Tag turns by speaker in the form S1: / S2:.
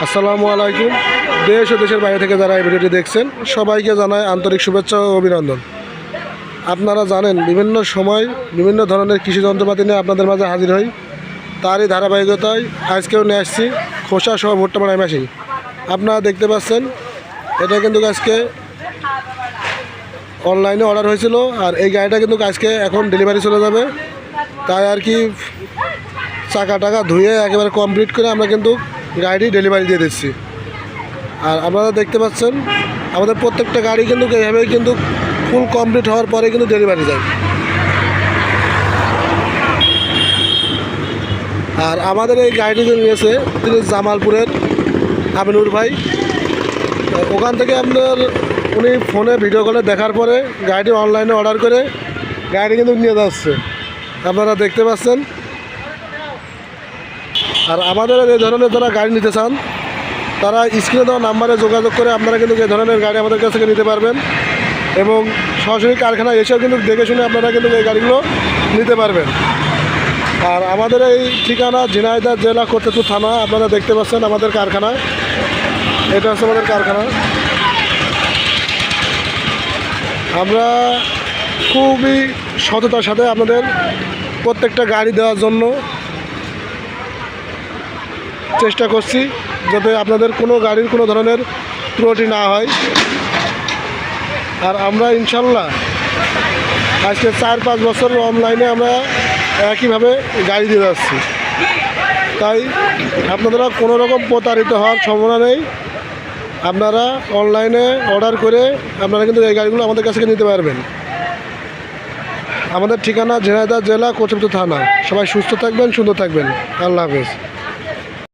S1: আসসালামু আলাইকুম। দেশ ও দেশের বাইরে থেকে যারা এই ভিডিওটি দেখছেন সবাইকে জানাই আন্তরিক শুভেচ্ছা ও অভিনন্দন। আপনারা জানেন বিভিন্ন সময় বিভিন্ন ধরনের কৃষি যন্ত্রপাতি নিয়ে আপনাদের মাঝে হাজির হই। তারই ধারাবাহিকতায় আজকেও নিয়ে আসছি খোসা সহ ভুট্টা মারাই মেশিন। আপনারা দেখতে পাচ্ছেন এটা কিন্তু আজকে অনলাইনে অর্ডার হয়েছিল, আর এই গাড়িটা কিন্তু আজকে এখন ডেলিভারি চলে যাবে। তাই আর কি চাকা টাকা ধুয়ে একেবারে কমপ্লিট করে আমরা কিন্তু গাড়ি ডেলিভারি দিয়ে দিচ্ছি। আর আপনারা দেখতে পাচ্ছেন আমাদের প্রত্যেকটা গাড়ি কিন্তু এইভাবেই কিন্তু ফুল কমপ্লিট হওয়ার পরে কিন্তু ডেলিভারি যায়। আর আমাদের এই গাড়িটি নিয়েছে তিনি জামালপুরের আমিনুর ভাই। ওখান থেকে আপনার উনি ফোনে ভিডিও কলে দেখার পরে গাড়িটি অনলাইনে অর্ডার করে গাড়ি কিন্তু নিয়ে যাচ্ছে, আপনারা দেখতে পাচ্ছেন। আর আমাদের এই ধরনের যারা গাড়ি নিতে চান তারা স্ক্রিনে দেওয়া নাম্বারে যোগাযোগ করে আপনারা কিন্তু এই ধরনের গাড়ি আমাদের কাছ থেকে নিতে পারবেন, এবং সরাসরি কারখানায় এসেও কিন্তু দেখে শুনে আপনারা কিন্তু এই গাড়িগুলো নিতে পারবেন। আর আমাদের এই ঠিকানা ঝিনাইদহ জেলা কোতপুর থানা। আপনারা দেখতে পাচ্ছেন আমাদের কারখানা, এটা হচ্ছে আমাদের কারখানা। আমরা খুবই সততার সাথে আপনাদের প্রত্যেকটা গাড়ি দেওয়ার জন্য চেষ্টা করছি, যাতে আপনাদের কোনো গাড়ির কোনো ধরনের ত্রুটি না হয়। আর আমরা ইনশাল্লাহ আজকে 4-5 বছর অনলাইনে আমরা একইভাবে গাড়ি দিয়ে যাচ্ছি। তাই আপনারা কোনো রকম প্রতারিত হওয়ার সম্ভাবনা নেই। আপনারা অনলাইনে অর্ডার করে আপনারা কিন্তু এই গাড়িগুলো আমাদের কাছ থেকে নিতে পারবেন। আমাদের ঠিকানা ঝিনাইদহ জেলা কোতপুর থানা। সবাই সুস্থ থাকবেন, সুন্দর থাকবেন। আল্লাহ হাফেজ।